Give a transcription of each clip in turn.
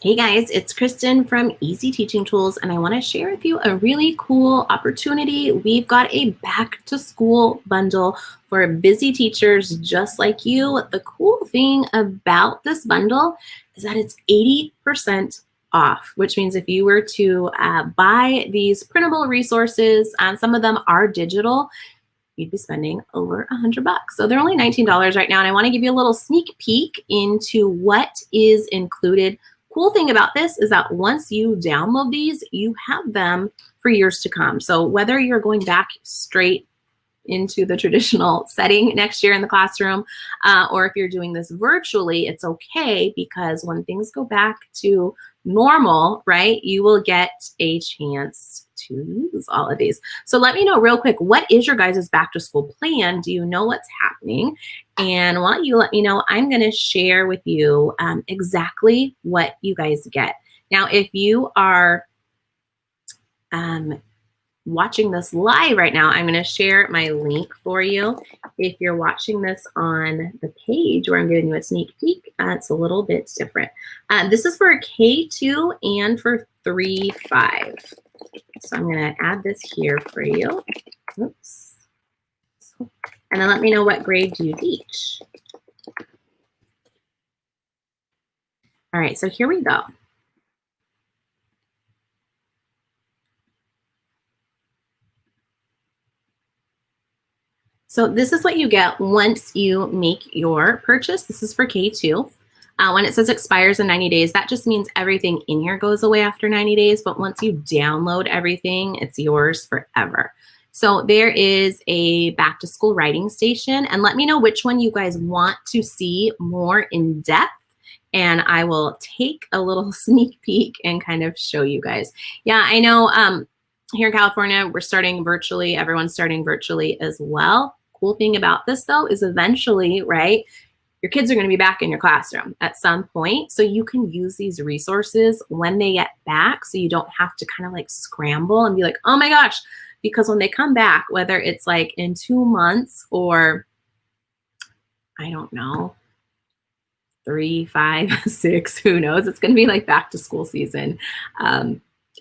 Hey guys, it's Kristen from Easy Teaching Tools, and I want to share with you a really cool opportunity. We've got a back to school bundle for busy teachers just like you. The cool thing about this bundle is that it's 80% off, which means if you were to buy these printable resources, some of them are digital, you'd be spending over $100. So they're only $19 right now, and I want to give you a little sneak peek into what is included. Cool thing about this is that once you download these, you have them for years to come. So whether you're going back straight into the traditional setting next year in the classroom, or if you're doing this virtually, it's okay, because when things go back to normal, right, you will get a chance to use all of these. So let me know real quick, what is your guys' back to school plan? Do you know what's happening? And while you let me know, I'm going to share with you exactly what you guys get. Now, if you are watching this live right now, I'm going to share my link for you. If you're watching this on the page where I'm giving you a sneak peek, it's a little bit different. This is for K2 and for 3-5. So I'm going to add this here for you. Oops. And then let me know what grade you teach. All right, so here we go. So this is what you get once you make your purchase. This is for K2. When it says expires in 90 days, that just means everything in here goes away after 90 days. But once you download everything, it's yours forever. So there is a back to school writing station. And let me know which one you guys want to see more in depth. And I will take a little sneak peek and kind of show you guys. Yeah, I know here in California, we're starting virtually. Everyone's starting virtually as well. Cool thing about this, though, is eventually, right, your kids are going to be back in your classroom at some point. So you can use these resources when they get back, so you don't have to kind of like scramble and be like, oh my gosh, because when they come back, whether it's like in 2 months or I don't know, 3, 5, 6, who knows, it's going to be like back to school season.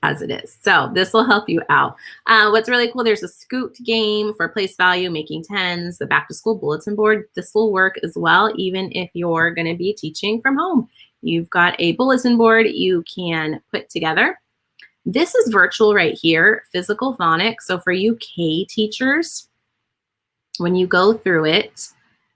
As it is. So this will help you out. What's really cool, there's a Scoot game for place value, making tens, the back to school bulletin board. This will work as well, even if you're going to be teaching from home. You've got a bulletin board you can put together. This is virtual right here, physical phonics. So for you K teachers, when you go through it,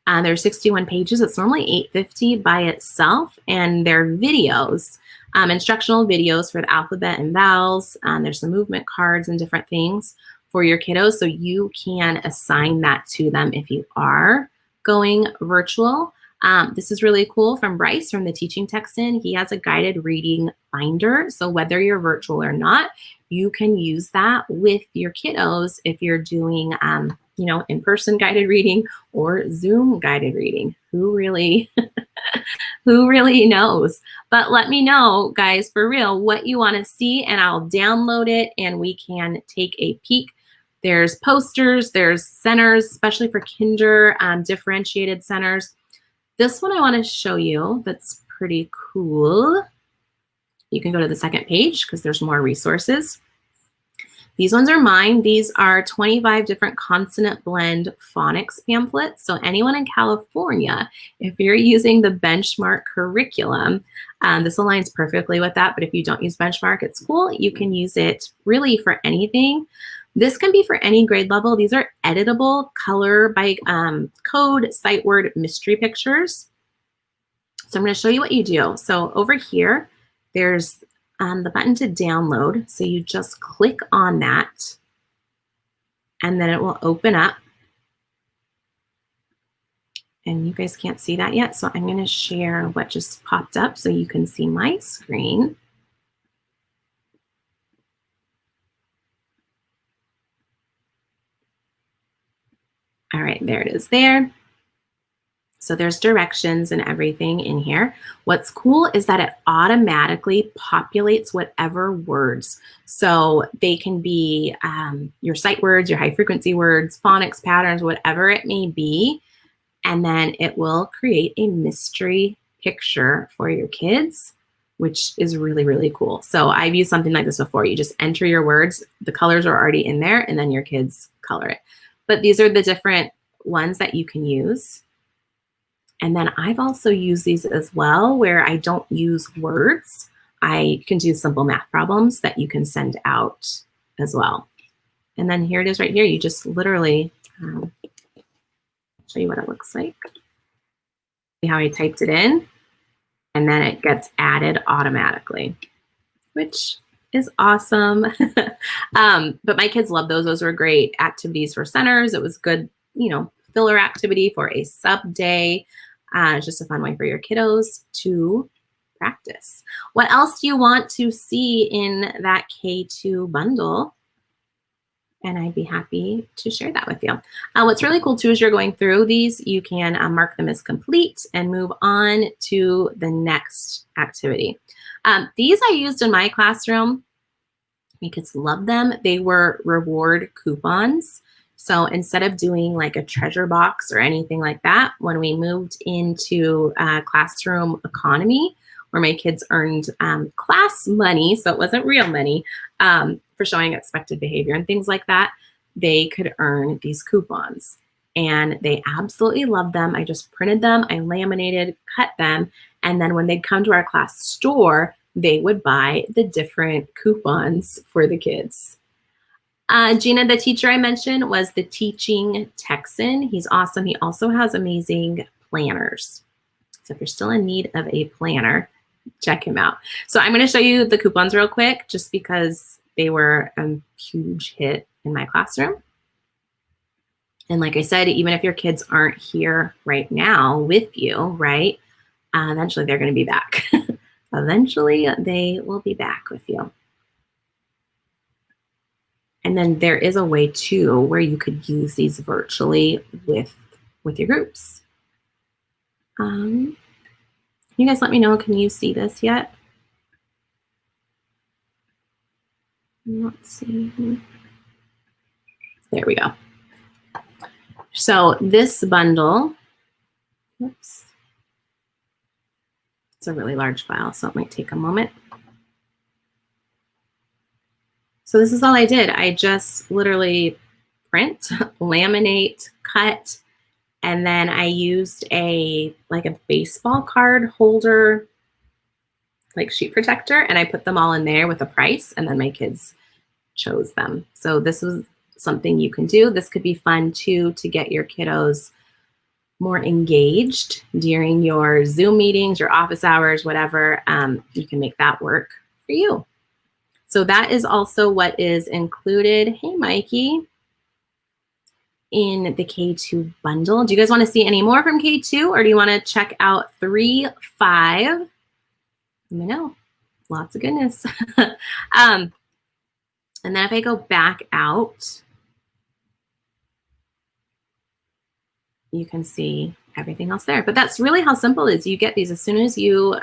there's 61 pages. It's normally $8.50 by itself, and they're videos. Instructional videos for the alphabet and vowels. There's some movement cards and different things for your kiddos, so you can assign that to them if you are going virtual. This is really cool from Bryce from the Teaching Texan. He has a guided reading binder, so whether you're virtual or not, you can use that with your kiddos if you're doing in-person guided reading or Zoom guided reading. Who really knows? But let me know, guys, for real, what you want to see, and I'll download it and we can take a peek. There's posters, there's centers, especially for kinder, differentiated centers. This one I want to show you that's pretty cool. You can go to the second page because there's more resources. These ones are mine. These are 25 different consonant blend phonics pamphlets. So anyone in California, if you're using the Benchmark curriculum, this aligns perfectly with that. But if you don't use Benchmark, it's cool. You can use it really for anything. This can be for any grade level. These are editable color by code sight word mystery pictures. So I'm going to show you what you do. So over here, there's the button to download. So you just click on that and then it will open up. And you guys can't see that yet. So I'm going to share what just popped up so you can see my screen. All right, there it is there. So there's directions and everything in here. What's cool is that it automatically populates whatever words. So they can be your sight words, your high frequency words, phonics patterns, whatever it may be. And then it will create a mystery picture for your kids which is really, really cool. So I've used something like this before. You just enter your words, the colors are already in there, and then your kids color it. But these are the different ones that you can use. And then I've also used these as well where I don't use words. I can do simple math problems that you can send out as well. And then here it is right here. You just literally show you what it looks like. See how I typed it in? And then it gets added automatically, which is awesome. But my kids love those. Those were great activities for centers. It was good, you know, filler activity for a sub day. It's just a fun way for your kiddos to practice. What else do you want to see in that K2 bundle? And I'd be happy to share that with you. What's really cool too is you're going through these, you can mark them as complete and move on to the next activity. These I used in my classroom. My kids loved them. They were reward coupons. So instead of doing like a treasure box or anything like that, when we moved into classroom economy, where my kids earned class money, so it wasn't real money, for showing expected behavior and things like that, they could earn these coupons. And they absolutely loved them. I just printed them, I laminated, cut them, and then when they'd come to our class store, they would buy the different coupons for the kids. Gina, the teacher I mentioned, was the Teaching Texan. He's awesome. He also has amazing planners. So if you're still in need of a planner, check him out. So I'm going to show you the coupons real quick, just because they were a huge hit in my classroom. And like I said, even if your kids aren't here right now with you, right, eventually they're going to be back. Eventually they will be back with you. And then there is a way too where you could use these virtually with your groups. You guys let me know, can you see this yet? Let's see. There we go. So this bundle, oops, it's a really large file, so it might take a moment. So this is all I did. I just literally print, laminate, cut, and then I used like a baseball card holder, like sheet protector, and I put them all in there with a price, and then my kids chose them. So this was something you can do. This could be fun too, to get your kiddos more engaged during your Zoom meetings, your office hours, whatever. You can make that work for you. So that is also what is included. Hey, Mikey. In the K2 bundle. Do you guys want to see any more from K2, or do you want to check out 3, 5? Let me know. Lots of goodness. And then if I go back out, you can see everything else there. But that's really how simple it is. You get these as soon as you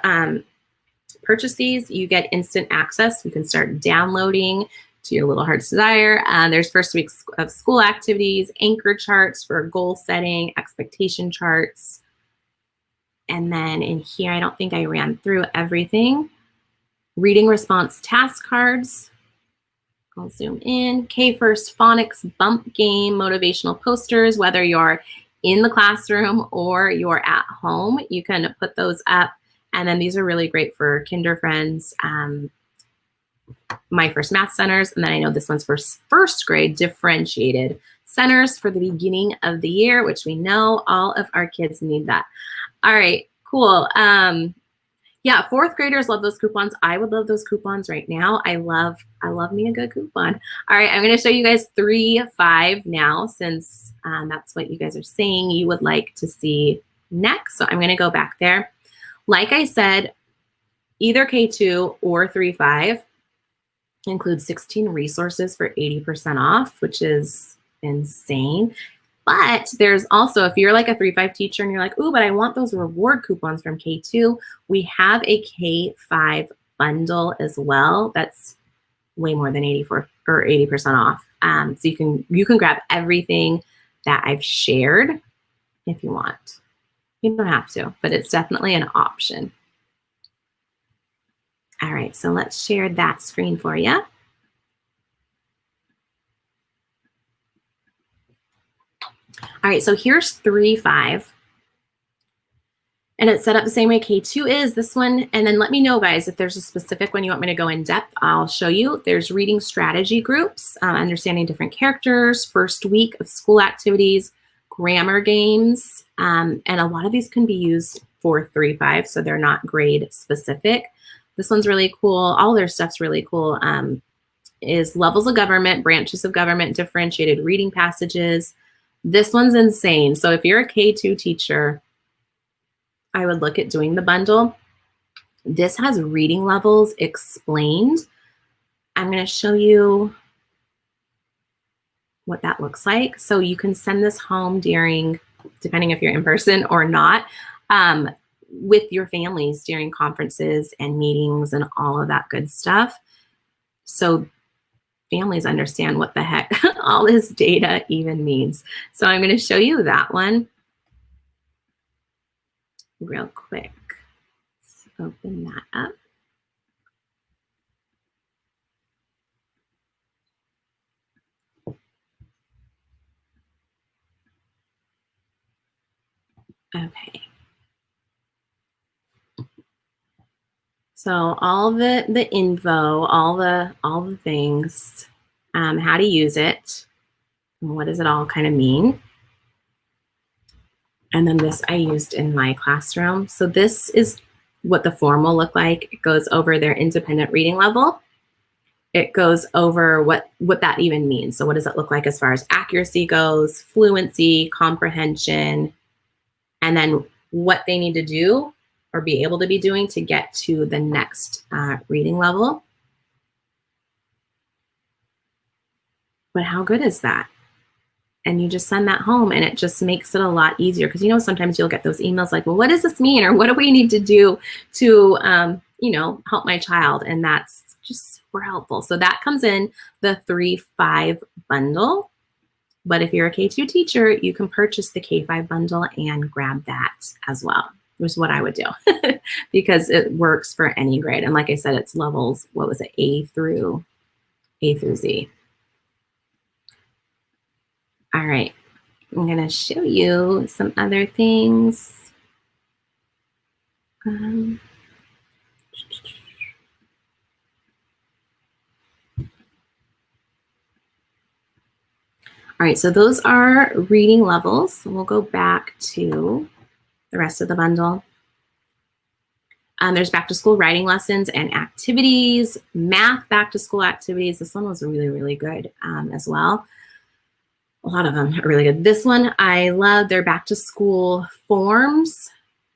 purchase these, you get instant access. You can start downloading to your little heart's desire. There's first weeks of school activities, anchor charts for goal setting, expectation charts. And then in here, I don't think I ran through everything. Reading response task cards. I'll zoom in. K-First Phonics bump game, motivational posters, whether you're in the classroom or you're at home, you can put those up. And then these are really great for Kinder Friends, My First Math Centers, and then I know this one's for first grade differentiated centers for the beginning of the year, which we know all of our kids need that. All right, cool. Yeah, fourth graders love those coupons. I would love those coupons right now. I love me a good coupon. All right, I'm going to show you guys 3, 5 now, since that's what you guys are saying you would like to see next. So I'm going to go back there. Like I said, either K2 or 3, 5 includes 16 resources for 80% off, which is insane. But there's also, if you're like a 3, 5 teacher and you're like, ooh, but I want those reward coupons from K2, we have a K5 bundle as well. That's way more than 80% off. So you can grab everything that I've shared if you want. You don't have to, but it's definitely an option. All right, so let's share that screen for you. All right, so here's 3-5. And it's set up the same way K2 is, this one. And then let me know, guys, if there's a specific one you want me to go in depth, I'll show you. There's reading strategy groups, understanding different characters, first week of school activities, grammar games. And a lot of these can be used for 3-5, so they're not grade specific. This one's really cool. All their stuff's really cool. Is levels of government, branches of government, differentiated reading passages. This one's insane. So if you're a K2 teacher, I would look at doing the bundle. This has reading levels explained. I'm going to show you what that looks like. So you can send this home during, depending if you're in person or not, with your families during conferences and meetings and all of that good stuff. So families understand what the heck all this data even means. So I'm going to show you that one real quick. Let's open that up. Okay. So all the info, all the things, how to use it, and what does it all kind of mean. And then this I used in my classroom. So this is what the form will look like. It goes over their independent reading level. It goes over what that even means. So what does it look like as far as accuracy goes, fluency, comprehension, and then what they need to do or be able to be doing to get to the next reading level. But how good is that? And you just send that home and it just makes it a lot easier, because sometimes you'll get those emails like, well, what does this mean? Or what do we need to do to help my child? And that's just super helpful. So that comes in the 3-5 bundle. But if you're a K2 teacher, you can purchase the K5 bundle and grab that as well, which is what I would do because it works for any grade. And like I said, it's levels, what was it, A through Z. All right, I'm gonna show you some other things. All right, so those are reading levels. We'll go back to the rest of the bundle. There's back to school writing lessons and activities, math back to school activities. This one was really, really good as well. A lot of them are really good. This one, I love their back to school forms,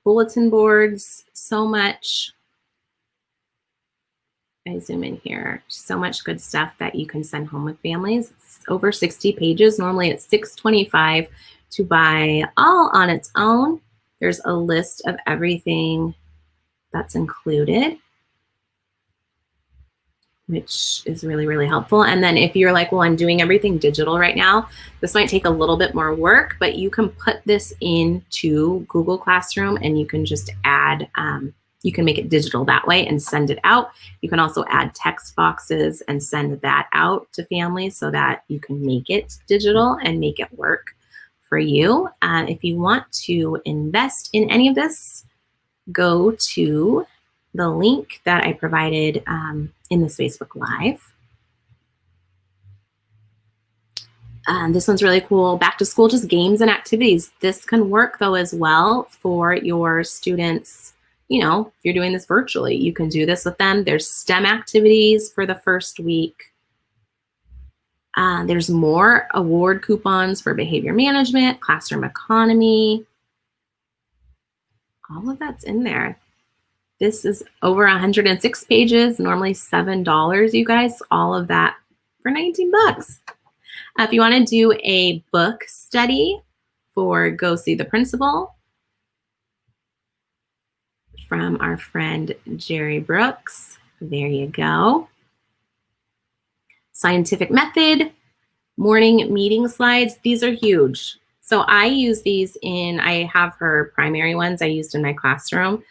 bulletin boards, so much. I zoom in here. So much good stuff that you can send home with families. It's over 60 pages. Normally it's $6.25 to buy all on its own. There's a list of everything that's included, which is really, really helpful. And then if you're like, well, I'm doing everything digital right now, this might take a little bit more work, but you can put this into Google Classroom and you can just add, you can make it digital that way and send it out. You can also add text boxes and send that out to families so that you can make it digital and make it work for you. If you want to invest in any of this, go to the link that I provided in this Facebook Live. This one's really cool. Back to school, just games and activities. This can work though as well for your students. If you're doing this virtually, you can do this with them. There's STEM activities for the first week. There's more award coupons for behavior management, classroom economy. All of that's in there. This is over 106 pages, normally $7, you guys, all of that for 19 bucks. If you want to do a book study for Go See the Principal from our friend Jerry Brooks, there you go. Scientific method, morning meeting slides, these are huge. So I use these I have her primary ones I used in my classroom.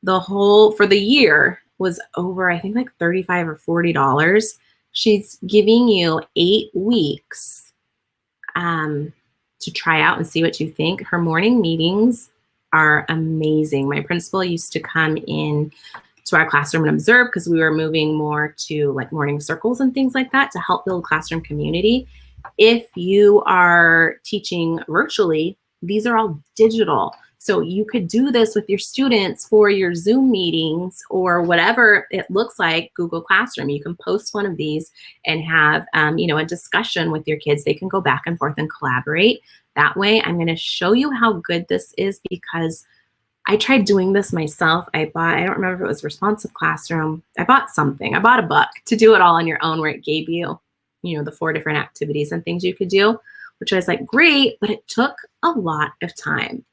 For the year, was over, I think like $35 or $40. She's giving you 8 weeks to try out and see what you think. Her morning meetings are amazing. My principal used to come in to our classroom and observe because we were moving more to like morning circles and things like that to help build classroom community. If you are teaching virtually, these are all digital. So you could do this with your students for your Zoom meetings or whatever it looks like, Google Classroom. You can post one of these and have a discussion with your kids. They can go back and forth and collaborate that way. I'm going to show you how good this is because I tried doing this myself. I don't remember if it was Responsive Classroom. I bought something. I bought a book to do it all on your own where it gave you, the 4 different activities and things you could do, which I was like, great, but it took a lot of time.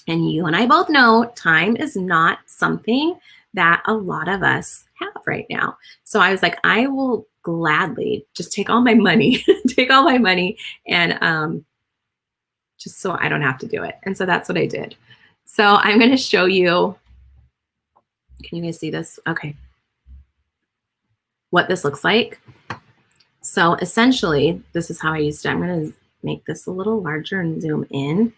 And you and I both know time is not something that a lot of us have right now. So I was like, I will gladly just take all my money, and just so I don't have to do it. And so that's what I did. So I'm going to show you, can you guys see this? Okay. What this looks like. So essentially, this is how I used it. I'm going to make this a little larger and zoom in.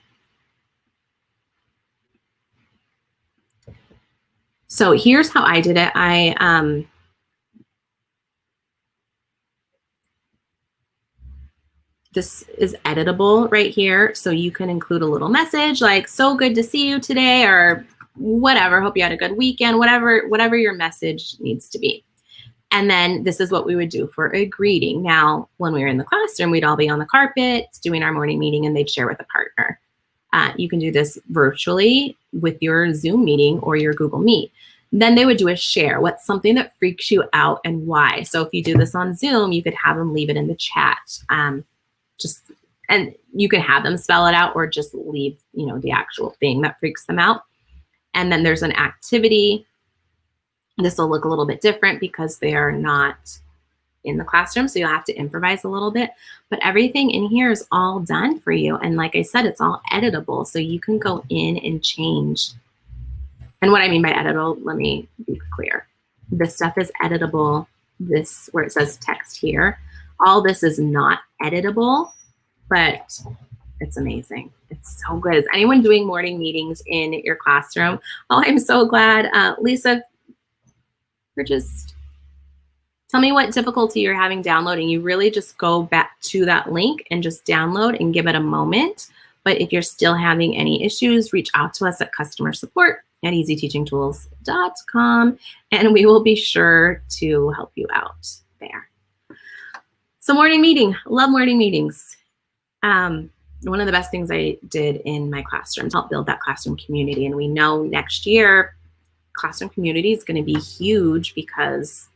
So here's how I did it. This is editable right here. So you can include a little message like, so good to see you today, or whatever, hope you had a good weekend, whatever your message needs to be. And then this is what we would do for a greeting. Now, when we were in the classroom, we'd all be on the carpet doing our morning meeting and they'd share with a partner. You can do this virtually with your Zoom meeting or your Google Meet. Then they would do a share. What's something that freaks you out and why? So if you do this on Zoom, you could have them leave it in the chat. And you can have them spell it out or just leave, the actual thing that freaks them out. And then there's an activity. This will look a little bit different because they are not in the classroom, so you'll have to improvise a little bit. But everything in here is all done for you. And like I said, it's all editable, so you can go in and change. And what I mean by editable, let me be clear. This stuff is editable. This, where it says text here, all this is not editable, but it's amazing. It's so good. Is anyone doing morning meetings in your classroom? Oh, I'm so glad. Lisa, tell me what difficulty you're having downloading. You really just go back to that link and just download and give it a moment. But if you're still having any issues, reach out to us at customer support at easyteachingtools.com, and we will be sure to help you out there. So morning meeting, love morning meetings. One of the best things I did in my classroom to help build that classroom community. And we know next year, classroom community is going to be huge because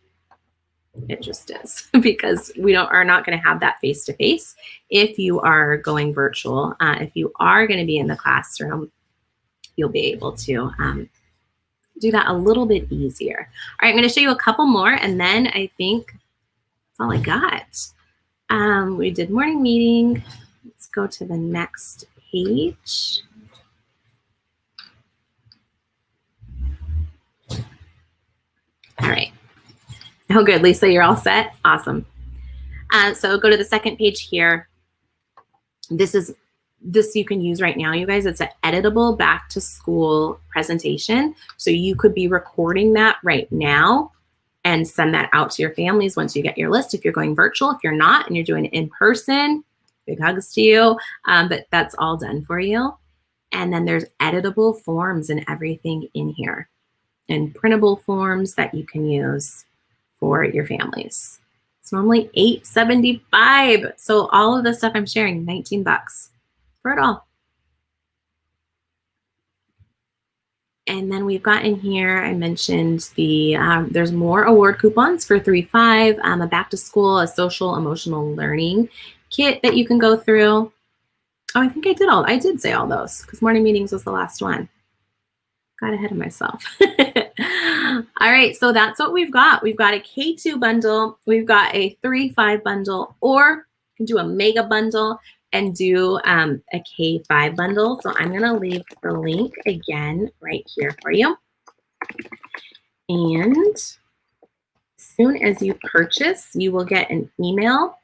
it just is, because we are not going to have that face-to-face if you are going virtual. If you are going to be in the classroom, you'll be able to do that a little bit easier. All right, I'm going to show you a couple more, and then I think that's all I got. We did morning meeting. Let's go to the next page. All right. Oh, good. Lisa, you're all set? Awesome. So go to the second page here. This you can use right now, you guys. It's an editable back to school presentation. So you could be recording that right now and send that out to your families once you get your list. If you're going virtual, if you're not and you're doing it in person, big hugs to you. But that's all done for you. And then there's editable forms and everything in here, and printable forms that you can use for your families. It's normally $8.75. So all of the stuff I'm sharing, $19 for it all. And then we've got in here, I mentioned there's more award coupons for 3-5, a back to school, a social emotional learning kit that you can go through. Oh, I think I did say all those because morning meetings was the last one. Got ahead of myself. All right, so that's what we've got. We've got a K2 bundle. We've got a 3-5 bundle, or you can do a mega bundle and do a K5 bundle. So I'm going to leave the link again right here for you. And as soon as you purchase, you will get an email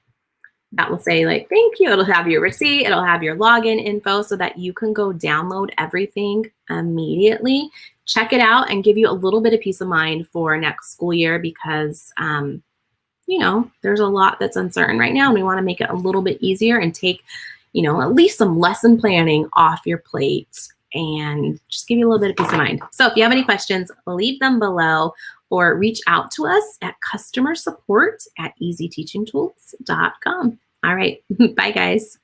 that will say like, thank you. It'll have your receipt. It'll have your login info so that you can go download everything immediately, check it out, and give you a little bit of peace of mind for next school year because, you know, there's a lot that's uncertain right now and we want to make it a little bit easier and take, you know, at least some lesson planning off your plate and just give you a little bit of peace of mind. So if you have any questions, leave them below or reach out to us at customer support@easyteachingtools.com. All right. Bye, guys.